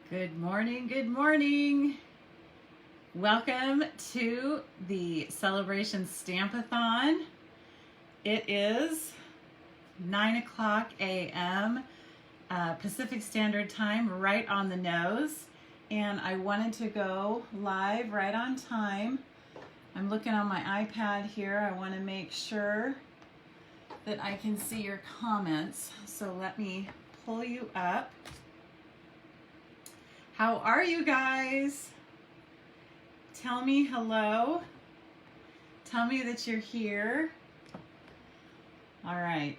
Good morning, good morning. Welcome to the Celebration Stampathon. It is 9 o'clock a.m. Pacific Standard Time, right on the nose. And I wanted to go live right on time. I'm looking on my iPad here. I want to make sure that I can see your comments. So let me pull you up. How are you guys? Tell me hello. Tell me that you're here. All right.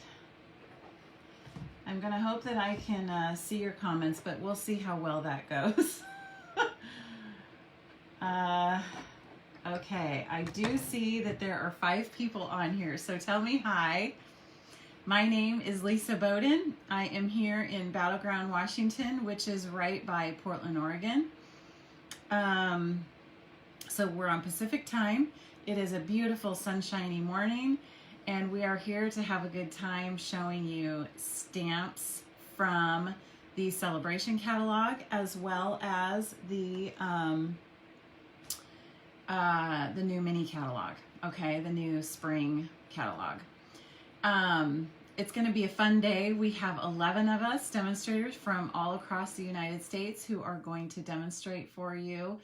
I'm gonna hope that I can see your comments, but we'll see how well that goes. Okay, I do see that there are 5 people on here, so tell me hi. My name is Lisa Bowden. I am here in Battleground, Washington, which is right by Portland, Oregon. So we're on Pacific time. It is a beautiful sunshiny morning, and we are here to have a good time showing you stamps from the Celebration catalog, as well as the new mini catalog, okay, the new spring catalog. It's going to be a fun day. We have 11 of us demonstrators from all across the United States who are going to demonstrate for you.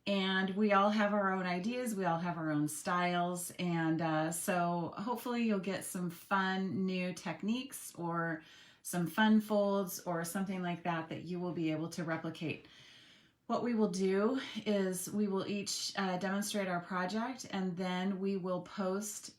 And we all have our own ideas. We all have our own styles. And so hopefully you'll get some fun new techniques or some fun folds or something like that that you will be able to replicate. What we will do is we will each demonstrate our project, and then we will post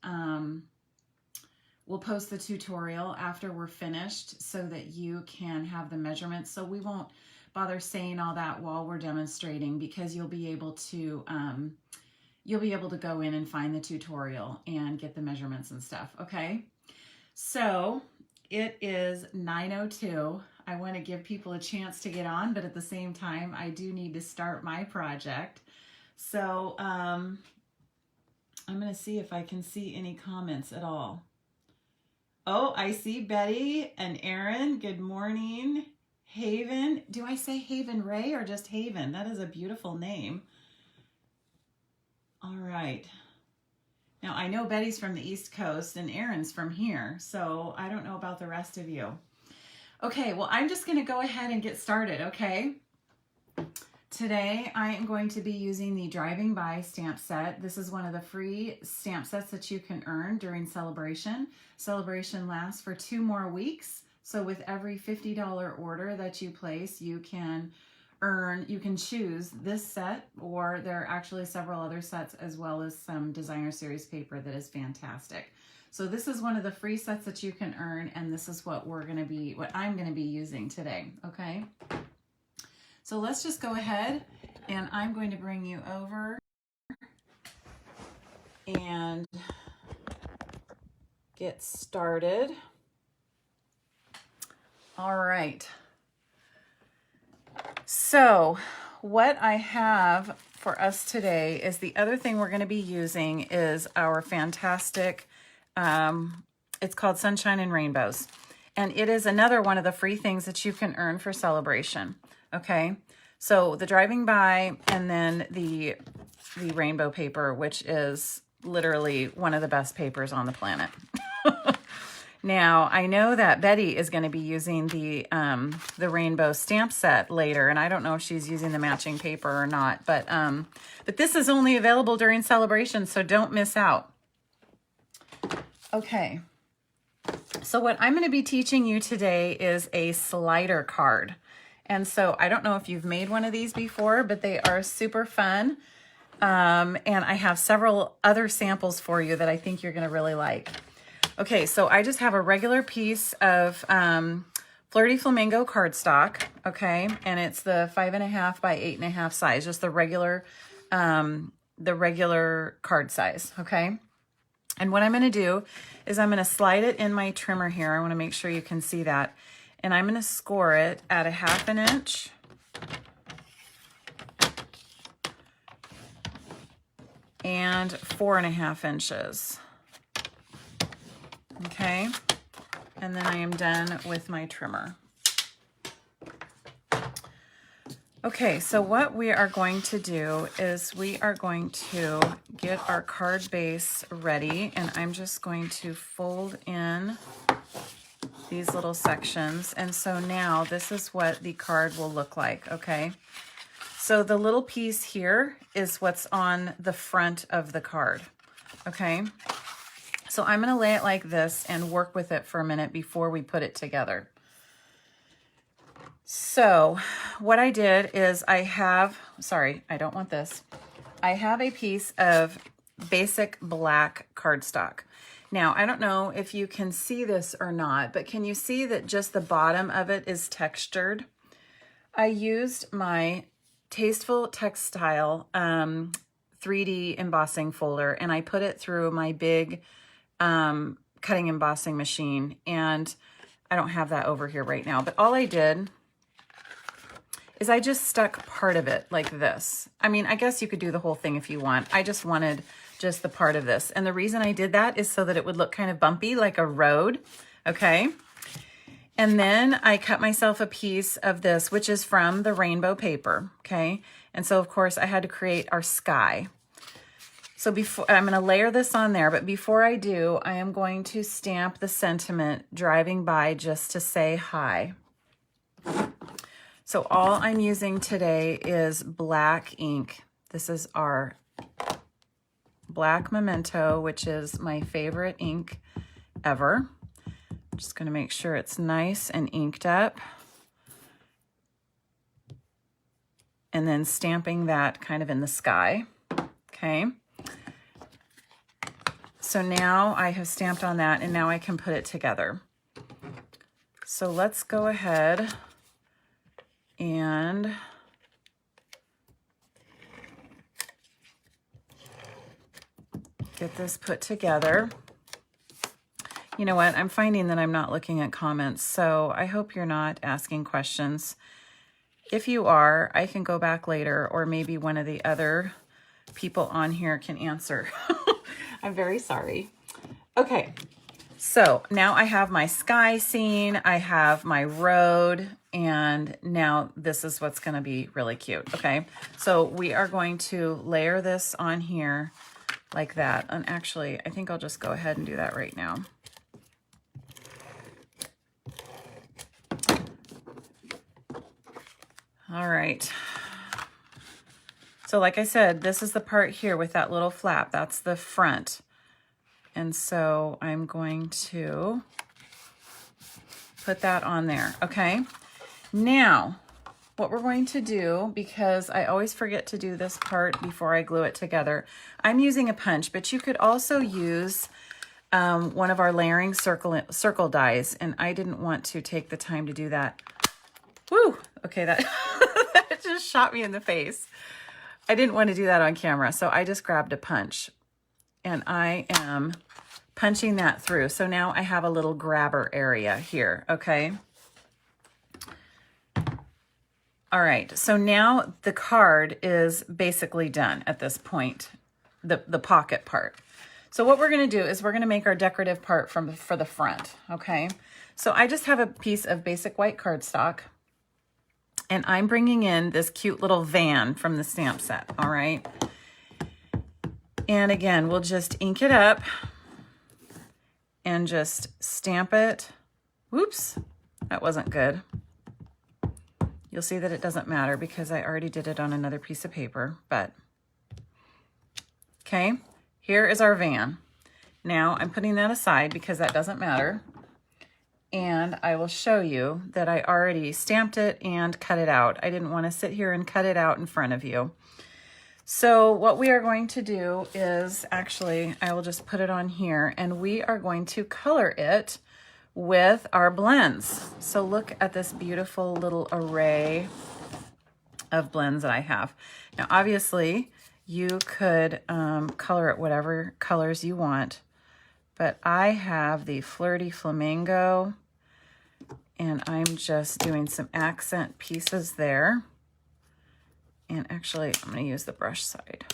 the tutorial after we're finished so that you can have the measurements. So we won't bother saying all that while we're demonstrating, because you'll be able to go in and find the tutorial and get the measurements and stuff, okay? So it is 9:02. I want to give people a chance to get on, but at the same time, I do need to start my project. So I'm going to see if I can see any comments at all. Oh, I see Betty and Aaron. Good morning. Haven. Do I say Haven Ray or just Haven? That is a beautiful name. All right. Now, I know Betty's from the East Coast and Aaron's from here, so I don't know about the rest of you. Okay, well, I'm just going to go ahead and get started, okay? Today, I am going to be using the Driving By stamp set. This is one of the free stamp sets that you can earn during Celebration. Celebration lasts for 2 more weeks. So with every $50 order that you place, you can choose this set, or there are actually several other sets, as well as some designer series paper that is fantastic. So this is one of the free sets that you can earn, and this is what I'm going to be using today, okay? So let's just go ahead, and I'm going to bring you over and get started. All right. So what I have for us today is the other thing we're going to be using is our fantastic, it's called Sunshine and Rainbows. And it is another one of the free things that you can earn for Celebration. Okay, so the Driving By, and then the rainbow paper, which is literally one of the best papers on the planet. Now, I know that Betty is going to be using the rainbow stamp set later, and I don't know if she's using the matching paper or not, but this is only available during Celebration, so don't miss out. Okay, so what I'm going to be teaching you today is a slider card. And so I don't know if you've made one of these before, but they are super fun. And I have several other samples for you that I think you're going to really like. Okay, so I just have a regular piece of Flirty Flamingo cardstock, okay? And it's the 5.5 by 8.5 size, just the regular card size, okay? And what I'm going to do is I'm going to slide it in my trimmer here. I want to make sure you can see that. And I'm going to score it at 1/2 inch. And 4.5 inches. Okay. And then I am done with my trimmer. Okay, so what we are going to do is we are going to get our card base ready, and I'm just going to fold in these little sections. And so now this is what the card will look like, okay? So the little piece here is what's on the front of the card, okay? So I'm gonna lay it like this and work with it for a minute before we put it together. So what I did is I have a piece of basic black cardstock. Now, I don't know if you can see this or not, but can you see that just the bottom of it is textured? I used my Tasteful Textile 3D embossing folder, and I put it through my big cutting embossing machine, and I don't have that over here right now, but all I did is I just stuck part of it like this. I mean, I guess you could do the whole thing if you want. I just wanted just the part of this. And the reason I did that is so that it would look kind of bumpy like a road, okay? And then I cut myself a piece of this, which is from the rainbow paper, okay? And so of course I had to create our sky. So before, I'm gonna layer this on there, but before I do, I am going to stamp the sentiment driving by just to say hi. So all I'm using today is black ink. This is our black Memento, which is my favorite ink ever. I'm just going to make sure it's nice and inked up. And then stamping that kind of in the sky. Okay. So now I have stamped on that, and now I can put it together. So let's go ahead and get this put together. You know what? I'm finding that I'm not looking at comments, so I hope you're not asking questions. If you are, I can go back later, or maybe one of the other people on here can answer. I'm very sorry. Okay, so now I have my sky scene, I have my road, and now this is what's going to be really cute, okay? So we are going to layer this on here like that. And actually, I think I'll just go ahead and do that right now. All right. So like I said, this is the part here with that little flap. That's the front. And so I'm going to put that on there, okay? Now, what we're going to do, because I always forget to do this part before I glue it together, I'm using a punch, but you could also use one of our layering circle dies, and I didn't want to take the time to do that. Woo! Okay, that, that just shot me in the face. I didn't want to do that on camera, so I just grabbed a punch, and I am punching that through. So now I have a little grabber area here, okay? All right, so now the card is basically done at this point, the pocket part. So what we're gonna do is we're gonna make our decorative part for the front, okay? So I just have a piece of basic white cardstock, and I'm bringing in this cute little van from the stamp set, all right? And again, we'll just ink it up and just stamp it. Whoops, that wasn't good. You'll see that it doesn't matter because I already did it on another piece of paper, but okay, here is our van. Now I'm putting that aside because that doesn't matter. And I will show you that I already stamped it and cut it out. I didn't want to sit here and cut it out in front of you. So what we are going to do is, actually, I will just put it on here, and we are going to color it with our blends. So look at this beautiful little array of blends that I have. Now, obviously, you could color it whatever colors you want, but I have the Flirty Flamingo, and I'm just doing some accent pieces there. And actually, I'm going to use the brush side.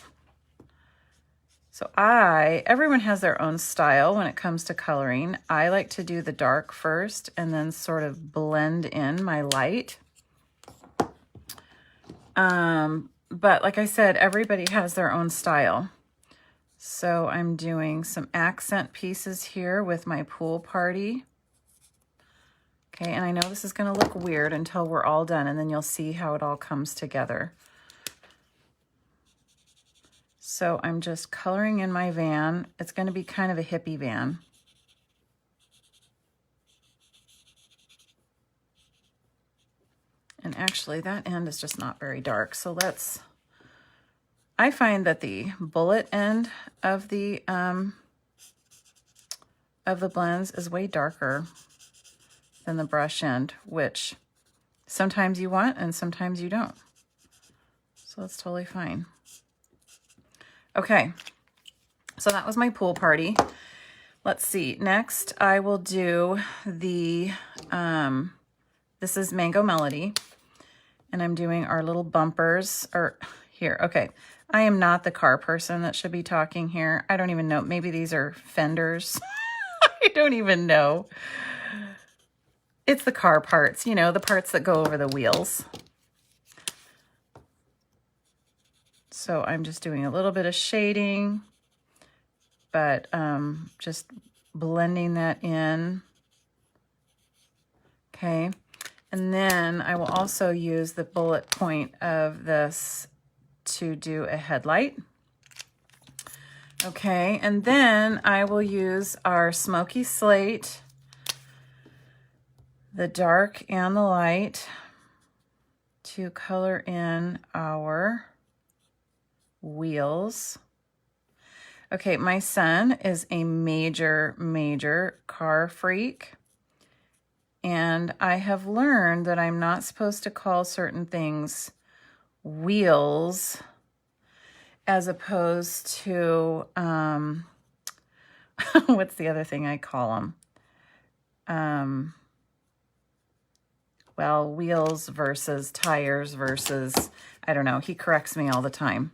So everyone has their own style when it comes to coloring. I like to do the dark first and then sort of blend in my light. But like I said, everybody has their own style. So I'm doing some accent pieces here with my pool party. Okay, and I know this is going to look weird until we're all done, and then you'll see how it all comes together. So I'm just coloring in my van. It's going to be kind of a hippie van. And actually that end is just not very dark. So I find that the bullet end of the blends is way darker than the brush end, which sometimes you want and sometimes you don't. So that's totally fine. Okay, so that was my pool party. Let's see, next I will do the, this is Mango Melody, and I'm doing our little bumpers, or here, okay. I am not the car person that should be talking here. I don't even know, maybe these are fenders. I don't even know. It's the car parts, you know, the parts that go over the wheels. So I'm just doing a little bit of shading, but just blending that in. Okay. And then I will also use the bullet point of this to do a headlight. Okay. And then I will use our smoky slate, the dark and the light, to color in our wheels. Okay, my son is a major car freak, and I have learned that I'm not supposed to call certain things wheels as opposed to what's the other thing I call them? Well, wheels versus tires versus, I don't know, he corrects me all the time.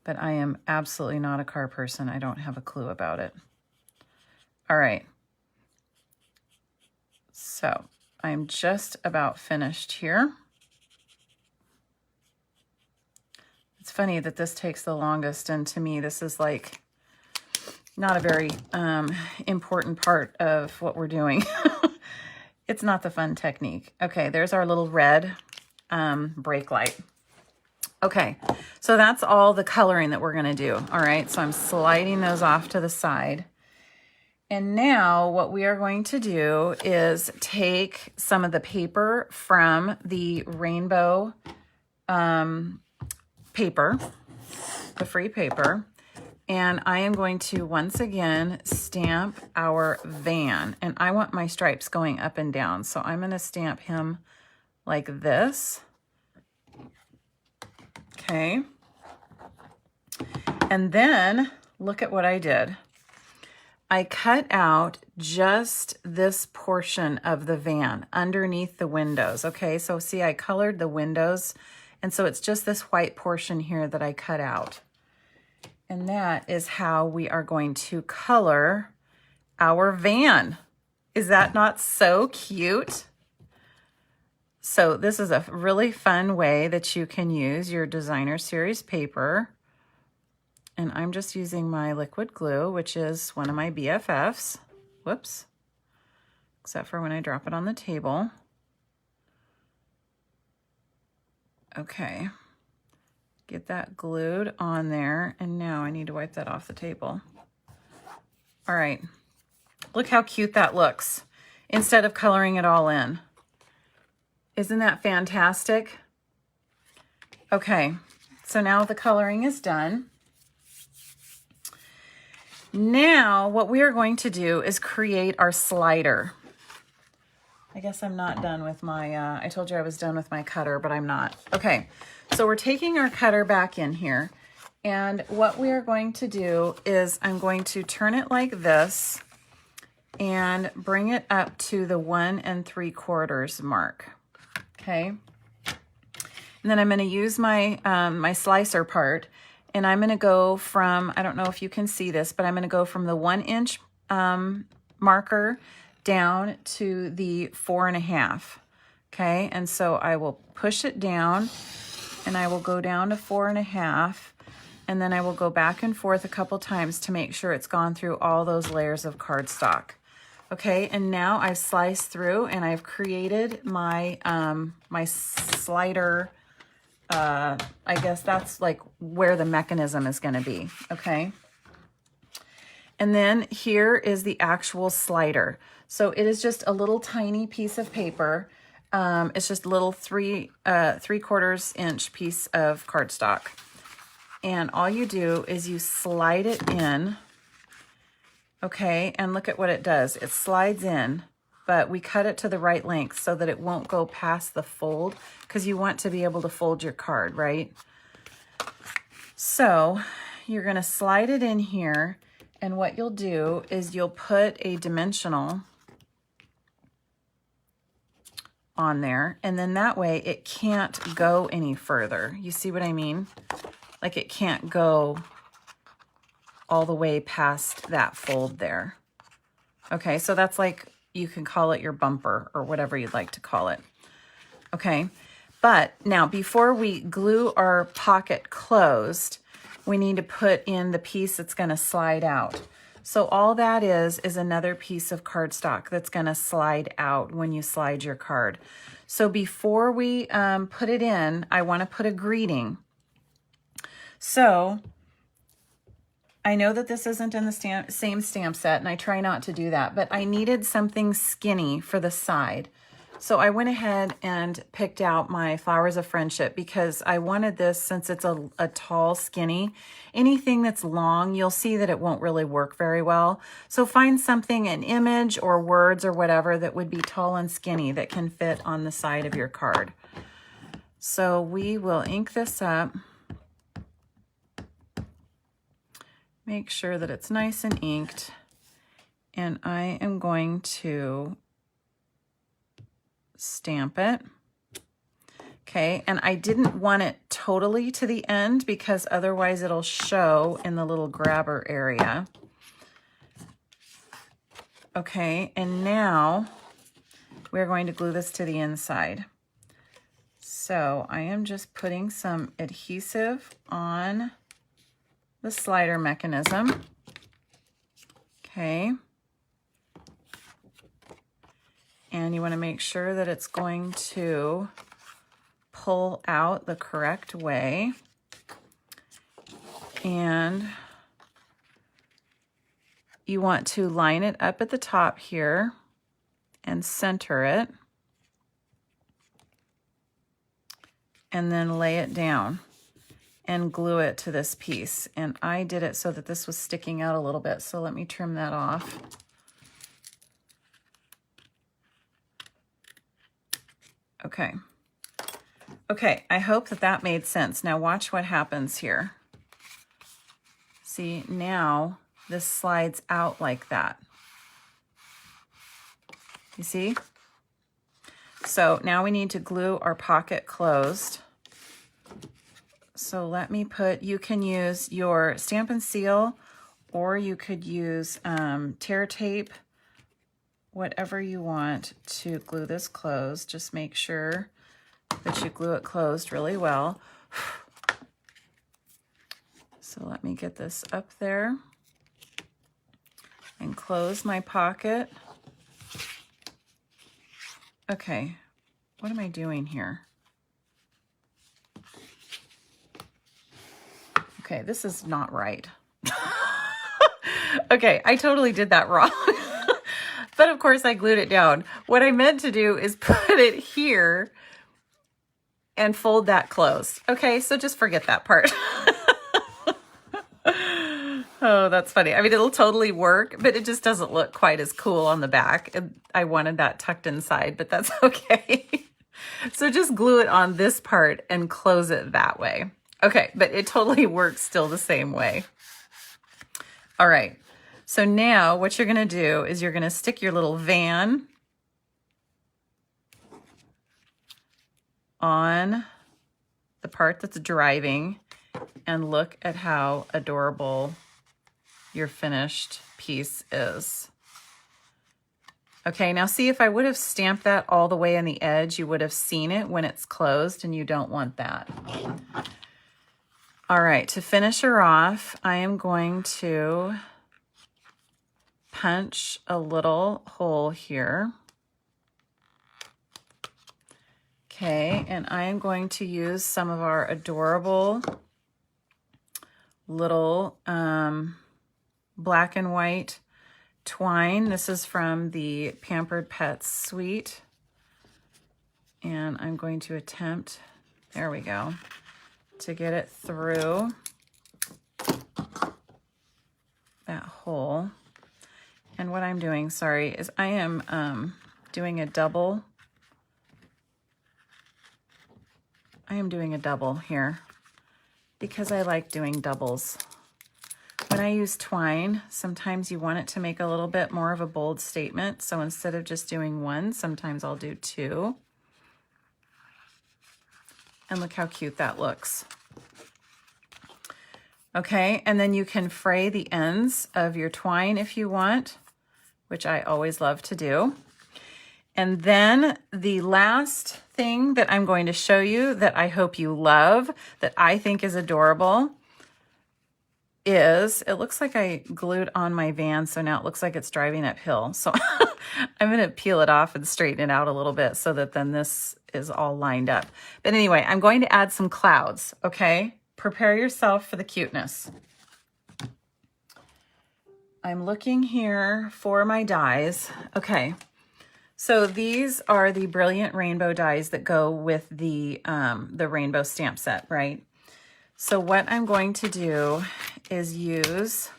But I am absolutely not a car person. I don't have a clue about it. All right. So I'm just about finished here. It's funny that this takes the longest, and to me, this is like not a very important part of what we're doing. It's not the fun technique. Okay, there's our little red brake light. Okay, so that's all the coloring that we're going to do. All right, so I'm sliding those off to the side. And now what we are going to do is take some of the paper from the rainbow paper, the free paper, and I am going to once again stamp our van. And I want my stripes going up and down, so I'm going to stamp him like this. Okay. And then look at what I did. I cut out just this portion of the van underneath the windows. Okay, so see, I colored the windows, and so it's just this white portion here that I cut out. And that is how we are going to color our van. Is that not so cute? So this is a really fun way that you can use your designer series paper. And I'm just using my liquid glue, which is one of my BFFs. Whoops. Except for when I drop it on the table. Okay. Get that glued on there. And now I need to wipe that off the table. All right. Look how cute that looks instead of coloring it all in. Isn't that fantastic? Okay, so now the coloring is done. Now what we are going to do is create our slider. I guess I'm not done with my, I told you I was done with my cutter, but I'm not. Okay, so we're taking our cutter back in here. And what we are going to do is I'm going to turn it like this and bring it up to the 1 3/4 mark. Okay. And then I'm going to use my, my slicer part, and I'm going to go from, I don't know if you can see this, but I'm going to go from the 1 inch marker down to the 4 1/2. Okay, and so I will push it down and I will go down to 4.5, and then I will go back and forth a couple times to make sure it's gone through all those layers of cardstock. Okay, and now I've sliced through and I've created my, my slider. I guess that's like where the mechanism is gonna be, okay? And then here is the actual slider. So it is just a little tiny piece of paper. It's just a little 3/4 inch piece of cardstock. And all you do is you slide it in, okay? And look at what it does. It slides in, but we cut it to the right length so that it won't go past the fold, because you want to be able to fold your card, right? So you're gonna slide it in here, and what you'll do is you'll put a dimensional on there, and then that way it can't go any further. You see what I mean? Like it can't go all the way past that fold there. Okay, so that's like, you can call it your bumper or whatever you'd like to call it. Okay, but now before we glue our pocket closed, we need to put in the piece that's gonna slide out. So all that is another piece of cardstock that's gonna slide out when you slide your card. So before we put it in, I wanna put a greeting. So I know that this isn't in the same stamp set, and I try not to do that, but I needed something skinny for the side. So I went ahead and picked out my Flowers of Friendship, because I wanted this, since it's a tall skinny, anything that's long, you'll see that it won't really work very well. So find something, an image or words or whatever, that would be tall and skinny that can fit on the side of your card. So we will ink this up. Make sure that it's nice and inked. And I am going to stamp it. Okay, and I didn't want it totally to the end, because otherwise it'll show in the little grabber area. Okay, and now we're going to glue this to the inside. So I am just putting some adhesive on the slider mechanism. Okay. And you want to make sure that it's going to pull out the correct way. And you want to line it up at the top here and center it. And then lay it down and glue it to this piece. And I did it so that this was sticking out a little bit. So let me trim that off. Okay. Okay, I hope that that made sense. Now watch what happens here. See, now this slides out like that. You see? So now we need to glue our pocket closed. So let me put, you can use your Stampin' Seal, or you could use tear tape, whatever you want to glue this closed. Just make sure that you glue it closed really well. So let me get this up there and close my pocket. Okay, what am I doing here? Okay, this is not right. Okay, I totally did that wrong. But of course I glued it down. What I meant to do is put it here and fold that closed. Okay, so just forget that part. Oh, that's funny. I mean, it'll totally work, but it just doesn't look quite as cool on the back. I wanted that tucked inside, but that's okay. So just glue it on this part and close it that way. Okay, but it totally works still the same way. All right, so now what you're gonna do is you're gonna stick your little van on the part that's driving, and look at how adorable your finished piece is. Okay, now see, if I would have stamped that all the way on the edge, you would have seen it when it's closed, and you don't want that. All right, to finish her off, I am going to punch a little hole here. Okay, and I am going to use some of our adorable little black and white twine. This is from the Pampered Pets suite. And I'm going to attempt, there we go, to get it through that hole. And what I'm doing, sorry, is I am doing a double. I am doing a double here because I like doing doubles. When I use twine, sometimes you want it to make a little bit more of a bold statement. So instead of just doing one, sometimes I'll do two. And look how cute that looks. Okay, and then you can fray the ends of your twine if you want, which I always love to do. And then the last thing that I'm going to show you that I hope you love, that I think is adorable, is, it looks like I glued on my van, so now it looks like it's driving uphill. So I'm going to peel it off and straighten it out a little bit so that then this is all lined up. But anyway, I'm going to add some clouds, okay? Prepare yourself for the cuteness. I'm looking here for my dies. Okay, so these are the Brilliant Rainbow dies that go with the rainbow stamp set, right? So what I'm going to do is use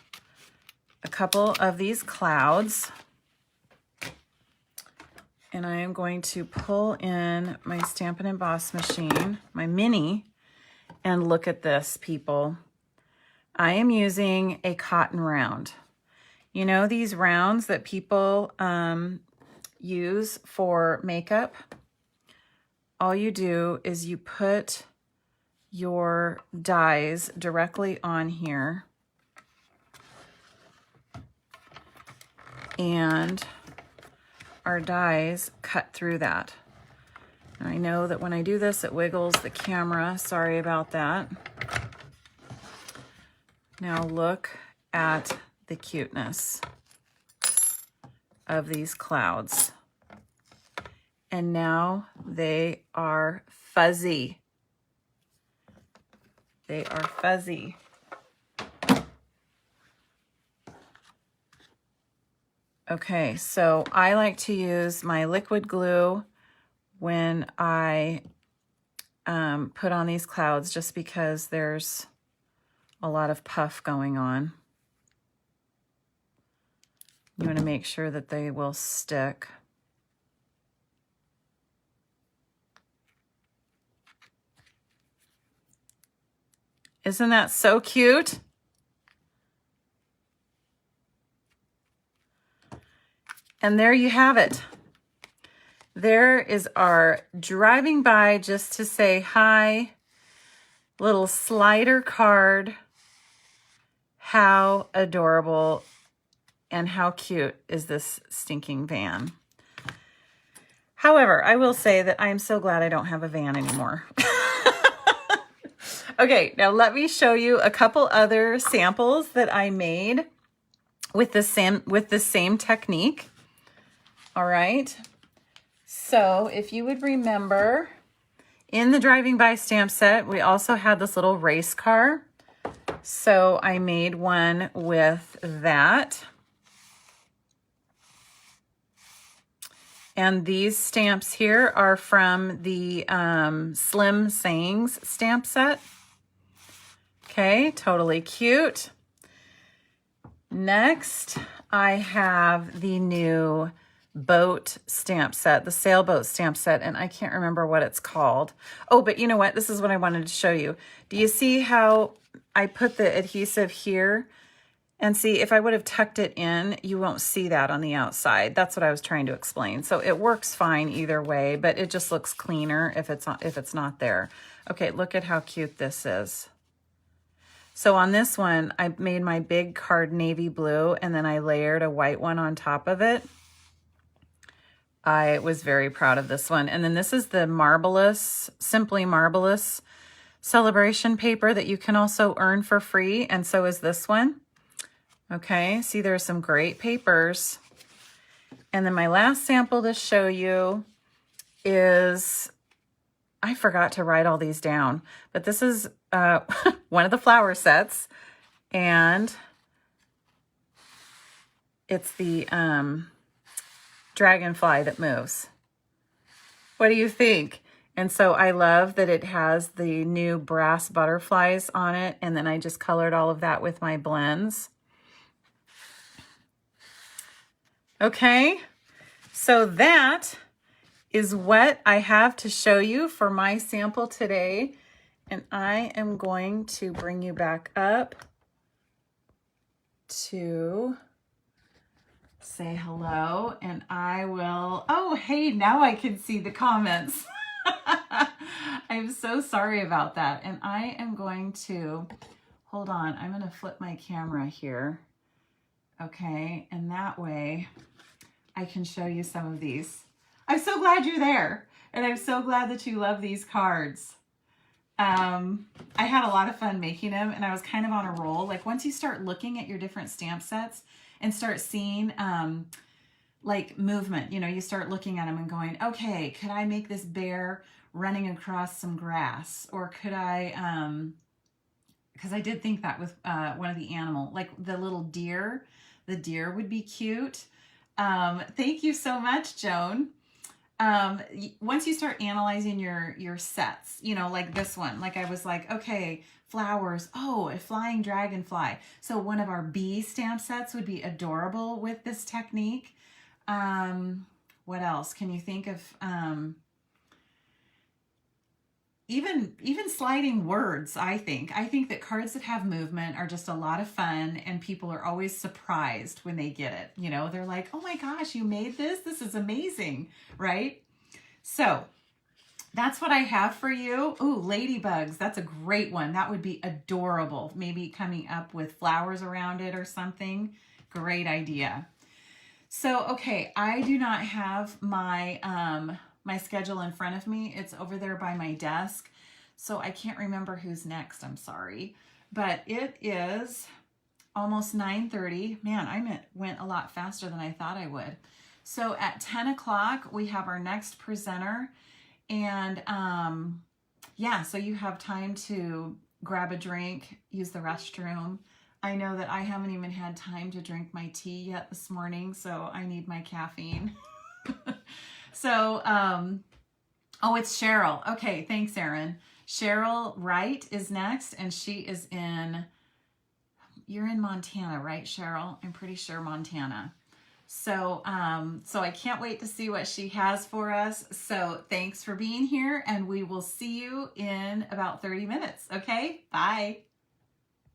a couple of these clouds, and I am going to pull in my Stampin' Emboss machine, my mini, and look at this, people. I am using a cotton round. You know these rounds that people use for makeup? All you do is you put your dies directly on here, and our dies cut through that. And I know that when I do this, it wiggles the camera. Sorry about that. Now look at the cuteness of these clouds. And now they are fuzzy. They are fuzzy. Okay, so I like to use my liquid glue when I put on these clouds, just because there's a lot of puff going on. You want to make sure that they will stick. Isn't that so cute? And there you have it. There is our driving by just to say hi little slider card. How adorable and how cute is this stinking van? However, I will say that I am so glad I don't have a van anymore. Okay, now let me show you a couple other samples that I made with the same technique. All right. So if you would remember, in the driving by stamp set, we also had this little race car. So I made one with that. And these stamps here are from the Slim Sayings stamp set. Okay, totally cute. Next, I have the new boat stamp set, the sailboat stamp set, and I can't remember what it's called. Oh, but you know what? This is what I wanted to show you. Do you see how I put the adhesive here? And see, if I would have tucked it in, you won't see that on the outside. That's what I was trying to explain. So it works fine either way, but it just looks cleaner if it's not there. Okay, look at how cute this is. So on this one, I made my big card navy blue, and then I layered a white one on top of it. I was very proud of this one. And then this is the Marvelous, Simply Marvelous celebration paper that you can also earn for free. And so is this one. Okay, see, there's some great papers. And then my last sample to show you is, I forgot to write all these down, but this is one of the flower sets, and it's the dragonfly that moves. What do you think? And so I love that it has the new brass butterflies on it, and then I just colored all of that with my blends. Okay, so that is what I have to show you for my sample today. And I am going to bring you back up to say hello, and I will, oh, hey, now I can see the comments. I'm so sorry about that. And I am going to, hold on, I'm going to flip my camera here. Okay, and that way I can show you some of these. I'm so glad you're there, and I'm so glad that you love these cards. I had a lot of fun making them, and I was kind of on a roll. Like, once you start looking at your different stamp sets and start seeing like movement, you know, you start looking at them and going, okay, could I make this bear running across some grass? Or could I, because I did think that with one of the animal, like the little deer, the deer would be cute. Thank you so much, Joan. Once you start analyzing your sets, you know, like this one, like I was like, okay, flowers, oh, a flying dragonfly. So one of our bee stamp sets would be adorable with this technique. What else can you think of? Even sliding words, I think that cards that have movement are just a lot of fun, and people are always surprised when they get it. You know, they're like, oh my gosh, you made this? This is amazing, right? So that's what I have for you. Ooh, ladybugs, that's a great one. That would be adorable. Maybe coming up with flowers around it or something. Great idea. So, okay, I do not have my my schedule in front of me. It's over there by my desk. So I can't remember who's next. I'm sorry. But it is almost 9:30. Man, I went a lot faster than I thought I would. So at 10 o'clock, we have our next presenter. And yeah, so you have time to grab a drink, use the restroom. I know that I haven't even had time to drink my tea yet this morning, so I need my caffeine. So, oh, it's Cheryl. Okay, thanks, Erin. Cheryl Wright is next, and she is you're in Montana, right, Cheryl? I'm pretty sure Montana. So, so I can't wait to see what she has for us. So thanks for being here, and we will see you in about 30 minutes. Okay, bye.